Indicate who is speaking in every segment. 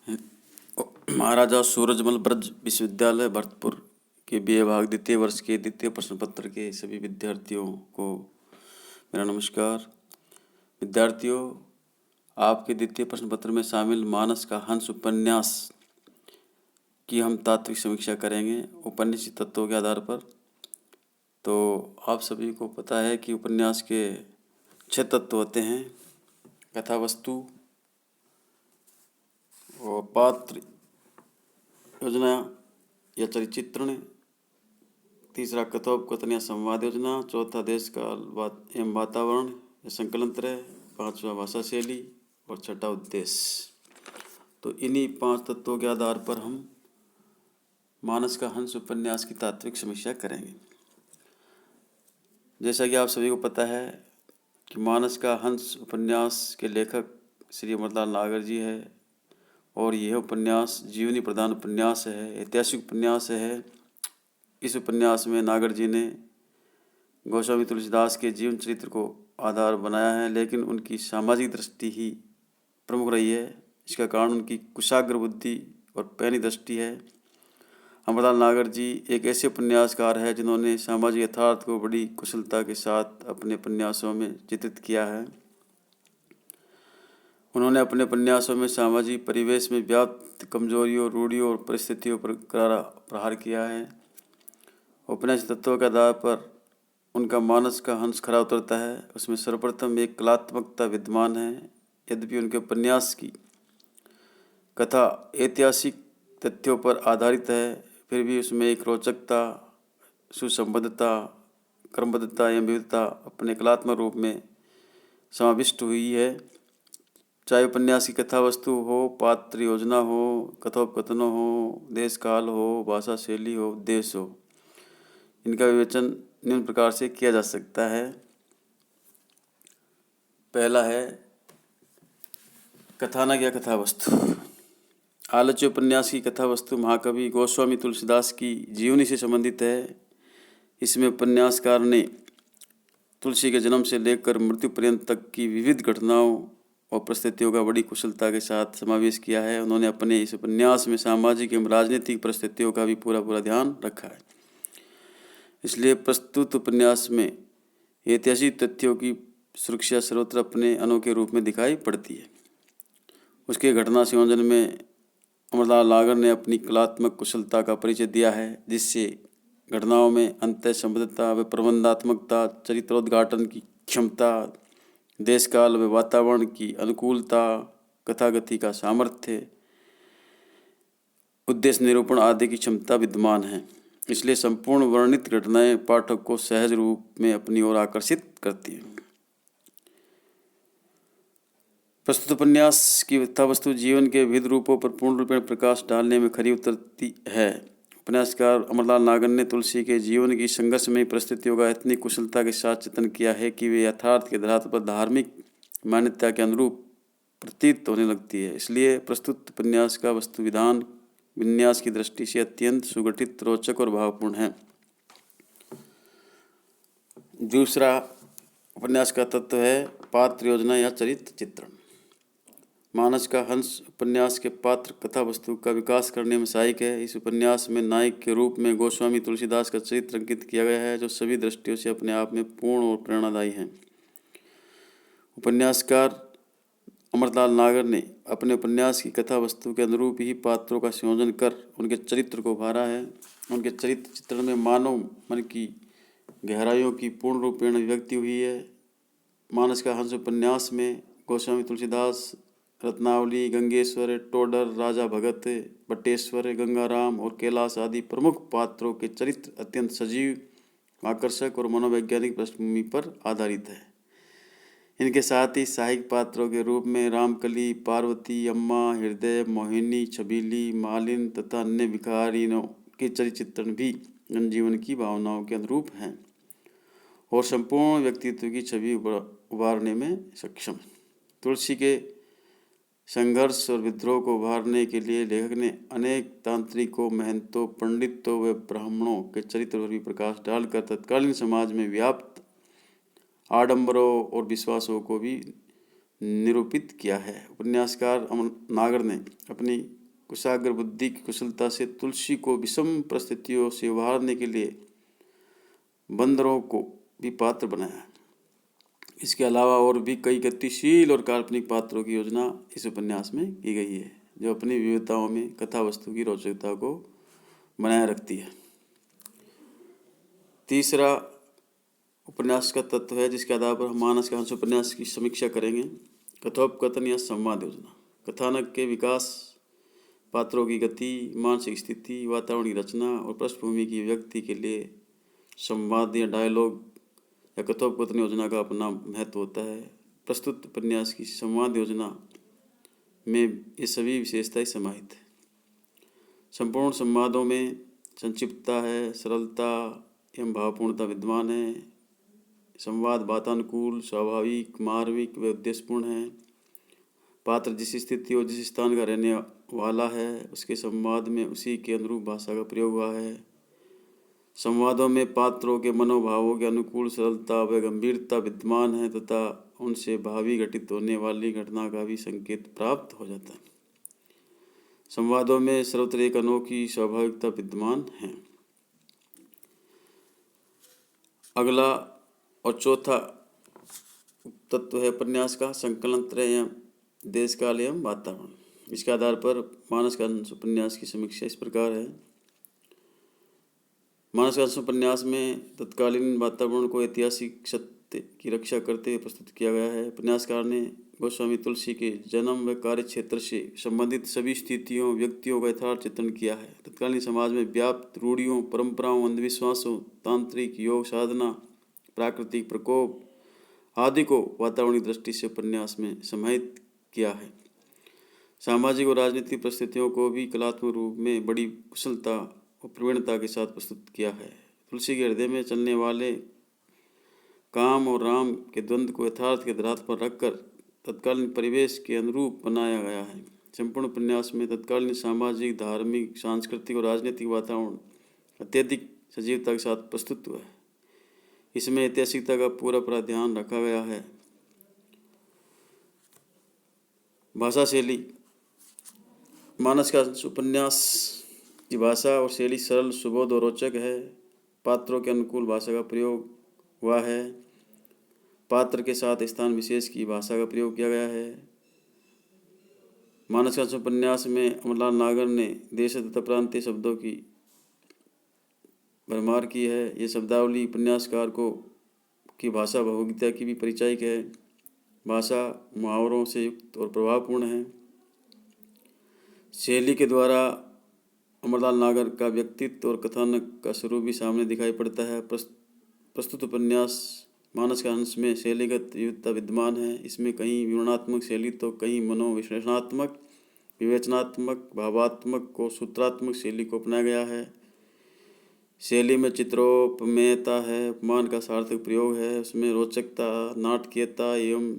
Speaker 1: महाराजा सूरजमल ब्रज विश्वविद्यालय भरतपुर के BA भाग द्वितीय वर्ष के द्वितीय प्रश्न पत्र के सभी विद्यार्थियों को मेरा नमस्कार। विद्यार्थियों, आपके द्वितीय प्रश्न पत्र में शामिल मानस का हंस उपन्यास की हम तात्विक समीक्षा करेंगे उपन्यासी तत्वों के आधार पर। तो आप सभी को पता है कि उपन्यास के 6 तत्व होते हैं: कथा वस्तु और पात्र, योजना या चरित्रण, तीसरा कथोपकथन या संवाद योजना, चौथा देश काल एवं वातावरण या संकलन तरह, पांचवा भाषा शैली और छठा उद्देश्य। तो इन्हीं 5 तत्वों के आधार पर हम मानस का हंस उपन्यास की तात्विक समीक्षा करेंगे। जैसा कि आप सभी को पता है कि मानस का हंस उपन्यास के लेखक श्री अमरलाल नागर जी है और यह उपन्यास जीवनी प्रधान उपन्यास है, ऐतिहासिक उपन्यास है। इस उपन्यास में नागर जी ने गोस्वामी तुलसीदास के जीवन चरित्र को आधार बनाया है, लेकिन उनकी सामाजिक दृष्टि ही प्रमुख रही है। इसका कारण उनकी कुशाग्र बुद्धि और पैनी दृष्टि है। अमरलाल नागर जी एक ऐसे उपन्यासकार हैं जिन्होंने सामाजिक यथार्थ को बड़ी कुशलता के साथ अपने उपन्यासों में चित्रित किया है। उन्होंने अपने उपन्यासों में सामाजिक परिवेश में व्याप्त कमजोरियों, रूढ़ियों और परिस्थितियों पर करारा प्रहार किया है। उपन्यास तत्वों के आधार पर उनका मानस का हंस खरा उतरता है। उसमें सर्वप्रथम एक कलात्मकता विद्यमान है। यद्यपि उनके उपन्यास की कथा ऐतिहासिक तथ्यों पर आधारित है, फिर भी उसमें एक रोचकता, सुसंबद्धता, क्रमबद्धता एवं विविधता अपने कलात्मक रूप में समाविष्ट हुई है। चाहे उपन्यास की कथा वस्तु हो, पात्र योजना हो, कथोपकथन हो, देश काल हो, भाषा शैली हो, उद्देश्य हो, इनका विवेचन निम्न प्रकार से किया जा सकता है। पहला है कथानक या कथा वस्तु। आलोच्य उपन्यास की कथा वस्तु महाकवि गोस्वामी तुलसीदास की जीवनी से संबंधित है। इसमें उपन्यासकार ने तुलसी के जन्म से लेकर मृत्यु पर्यंत तक की विविध घटनाओं और परिस्थितियों का बड़ी कुशलता के साथ समावेश किया है। उन्होंने अपने इस उपन्यास में सामाजिक एवं राजनीतिक परिस्थितियों का भी पूरा ध्यान रखा है। इसलिए प्रस्तुत उपन्यास में ऐतिहासिक तथ्यों की सुरक्षा सर्वत्र अपने अनोखे रूप में दिखाई पड़ती है। उसके घटना संयोजन में अमरलाल नागर ने अपनी कलात्मक कुशलता का परिचय दिया है, जिससे घटनाओं में अंतः संबद्धता व प्रबंधात्मकता, चरित्रोद्घाटन की क्षमता, देश काल व वातावरण की अनुकूलता, कथागति का सामर्थ्य, उद्देश्य निरूपण आदि की क्षमता विद्यमान है। इसलिए संपूर्ण वर्णित घटनाएं पाठक को सहज रूप में अपनी ओर आकर्षित करती हैं। प्रस्तुत उपन्यास की कथा वस्तु जीवन के विविध रूपों पर पूर्ण रूप में प्रकाश डालने में खरी उतरती है। उपन्यासकार अमरलाल नागर ने तुलसी के जीवन की संघर्षमयी परिस्थितियों का इतनी कुशलता के साथ चित्रण किया है कि वे यथार्थ के आधार पर धार्मिक मान्यता के अनुरूप प्रतीत होने लगती है। इसलिए प्रस्तुत उपन्यास का वस्तु विधान विन्यास की दृष्टि से अत्यंत सुगठित, रोचक और भावपूर्ण है। दूसरा उपन्यास का तत्व है पात्र योजना या चरित्र चित्रण। मानस का हंस उपन्यास के पात्र कथा वस्तु का विकास करने में सहायक है। इस उपन्यास में नायक के रूप में गोस्वामी तुलसीदास का चरित्र अंकित किया गया है, जो सभी दृष्टियों से अपने आप में पूर्ण और प्रेरणादायी है। उपन्यासकार अमरलाल नागर ने अपने उपन्यास की कथा वस्तु के अनुरूप ही पात्रों का संयोजन कर उनके चरित्र को उभारा है। उनके चरित्र चित्रण में मानव मन की गहराइयों की पूर्ण रूपेण अभिव्यक्ति हुई है। मानस का हंस उपन्यास में गोस्वामी तुलसीदास, रत्नावली, गंगेश्वर, टोडर, राजा भगत, बटेश्वर, गंगाराम और कैलाश आदि प्रमुख पात्रों के चरित्र अत्यंत सजीव, आकर्षक और मनोवैज्ञानिक पृष्ठभूमि पर आधारित है। इनके साथ ही सहायक पात्रों के रूप में रामकली, पार्वती, अम्मा, हृदय, मोहिनी, छबीली, मालिन तथा अन्य भिखारिनों के चरित्र भी जनजीवन की भावनाओं के अनुरूप हैं और संपूर्ण व्यक्तित्व की छवि उभारने में सक्षम। तुलसी के संघर्ष और विद्रोह को उभारने के लिए लेखक ने अनेक तांत्रिकों, महंतों, पंडितों व ब्राह्मणों के चरित्र पर भी प्रकाश डालकर तत्कालीन समाज में व्याप्त आडंबरों और विश्वासों को भी निरूपित किया है। उपन्यासकार अमर नागर ने अपनी कुशाग्र बुद्धि की कुशलता से तुलसी को विषम परिस्थितियों से उभारने के लिए बंदरों को भी पात्र बनाया। इसके अलावा और भी कई गतिशील और काल्पनिक पात्रों की योजना इस उपन्यास में की गई है, जो अपनी विविधताओं में कथा वस्तु की रोचकता को बनाए रखती है। तीसरा उपन्यास का तत्व है जिसके आधार पर हम मानस का अंश उपन्यास की समीक्षा करेंगे, कथोपकथन या संवाद योजना। कथानक के विकास, पात्रों की गति, मानसिक स्थिति, वातावरण की रचना और पृष्ठभूमि की व्यक्ति के लिए संवाद या डायलॉग या कथोपकथन योजना का अपना महत्व होता है। प्रस्तुत उपन्यास की संवाद योजना में ये सभी विशेषताएं समाहित है। संपूर्ण संवादों में संक्षिप्तता है, सरलता एवं भावपूर्णता विद्यमान है। संवाद वातानुकूल, स्वाभाविक, मार्मिक व उद्देश्यपूर्ण है। पात्र जिस स्थिति और जिस स्थान का रहने वाला है उसके संवाद में उसी के अनुरूप भाषा का प्रयोग हुआ है। संवादों में पात्रों के मनोभावों के अनुकूल सरलता व गंभीरता विद्यमान है तथा उनसे भावी घटित होने वाली घटना का भी संकेत प्राप्त हो जाता है। संवादों में सर्वत्र एक अनोखी स्वाभाविकता विद्यमान है। अगला और चौथा तत्व है उपन्यास का संकलन त्रय एवं देश काल एवं वातावरण। इसके आधार पर मानस का अंश उपन्यास की समीक्षा इस प्रकार है। मानस का अंश उपन्यास में तत्कालीन वातावरण को ऐतिहासिक सत्य की रक्षा करते हुए प्रस्तुत किया गया है। उपन्यासकार ने गोस्वामी तुलसी के जन्म व कार्य क्षेत्र से संबंधित सभी स्थितियों, व्यक्तियों का यथार्थ चित्रण किया है। तत्कालीन समाज में व्याप्त रूढ़ियों, परंपराओं, अंधविश्वासों, तांत्रिक योग साधना, प्राकृतिक प्रकोप आदि को वातावरणीय दृष्टि से उपन्यास में समाहित किया है। सामाजिक और राजनीतिक परिस्थितियों को भी कलात्मक रूप में बड़ी कुशलता और प्रवीणता के साथ प्रस्तुत किया है। तुलसी के हृदय में चलने वाले काम और राम के द्वंद्व को यथार्थ के धरातल पर रखकर तत्कालीन परिवेश के अनुरूप बनाया गया है। संपूर्ण उपन्यास में तत्कालीन सामाजिक, धार्मिक, सांस्कृतिक और राजनीतिक वातावरण अत्यधिक सजीवता के साथ प्रस्तुत हुआ है। इसमें ऐतिहासिकता का पूरा ध्यान रखा गया है। भाषा शैली, मानस का उपन्यास की भाषा और शैली सरल, सुबोध और रोचक है। पात्रों के अनुकूल भाषा का प्रयोग हुआ है। पात्र के साथ स्थान विशेष की भाषा का प्रयोग किया गया है। मानस का उपन्यास में अमरलाल नागर ने देश तथा प्रांतीय शब्दों की भरमार की है। ये शब्दावली उपन्यासकार की भाषा बहुविधता की भी परिचायक है। भाषा मुहावरों से युक्त और प्रभावपूर्ण है। शैली के द्वारा अमरलाल नागर का व्यक्तित्व और कथानक का स्वरूप भी सामने दिखाई पड़ता है। प्रस्तुत उपन्यास मानस का अंश में शैलीगत विविधता विद्यमान है। इसमें कहीं विवरणात्मक शैली तो कहीं मनोविश्लेषणात्मक, विवेचनात्मक, भावात्मक को सूत्रात्मक शैली को अपनाया गया है। शैली में चित्रोपमेयता है, उपमान का सार्थक प्रयोग है। उसमें रोचकता, नाटकीयता एवं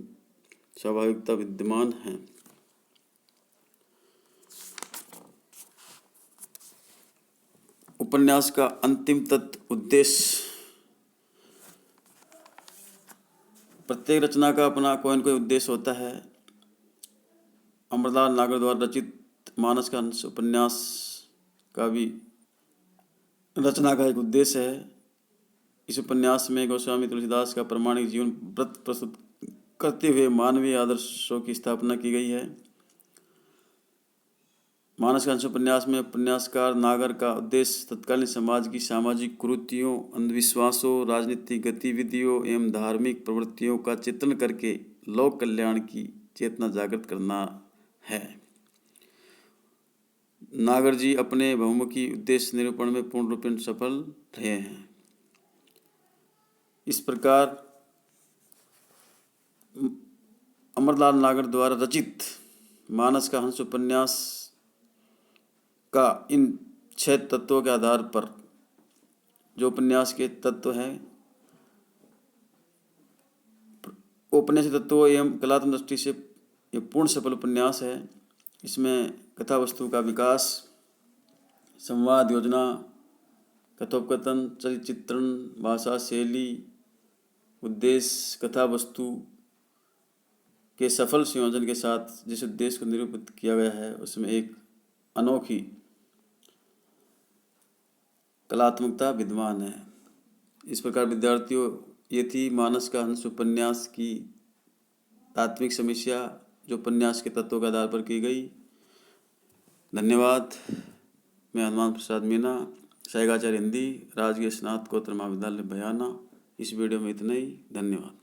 Speaker 1: स्वाभाविकता विद्यमान है। उपन्यास का अंतिम तत्व उद्देश्य। प्रत्येक रचना का अपना कोई न कोई उद्देश्य होता है। अमरलाल नागर द्वारा रचित मानस का अंश उपन्यास का भी रचना का एक उद्देश्य है। इस उपन्यास में गोस्वामी तुलसीदास का प्रामाणिक जीवन व्रत प्रस्तुत करते हुए मानवीय आदर्शों की स्थापना की गई है। मानस का अंश उपन्यास में उपन्यासकार नागर का उद्देश्य तत्कालीन समाज की सामाजिक कुरीतियों, अंधविश्वासों, राजनीतिक गतिविधियों एवं धार्मिक प्रवृत्तियों का चित्रण करके लोक कल्याण की चेतना जागृत करना है। नागर जी अपने बहुमुखी उद्देश्य निरूपण में पूर्ण रूपेण सफल रहे हैं। इस प्रकार अमरलाल नागर द्वारा रचित मानस का हंस उपन्यास का इन 6 तत्वों के आधार पर जो उपन्यास के तत्व हैं, औपन्यासिक तत्वों एवं कलात्मक दृष्टि से ये पूर्ण सफल उपन्यास है। इसमें कथा वस्तु का विकास, संवाद योजना, कथोपकथन, चरित्र चित्रण, भाषा शैली, उद्देश्य, कथा वस्तु के सफल संयोजन के साथ जिस उद्देश्य को निरूपित किया गया है उसमें एक अनोखी कलात्मकता विद्यमान है। इस प्रकार विद्यार्थियों, ये थी मानस का हंस उपन्यास की तात्विक समीक्षा जो उपन्यास के तत्वों के आधार पर की गई। धन्यवाद। मैं हनुमान प्रसाद मीना, सहायकाचार्य हिंदी, राजकीय स्नातकोत्तर महाविद्यालय बयाना। इस वीडियो में इतना ही। धन्यवाद।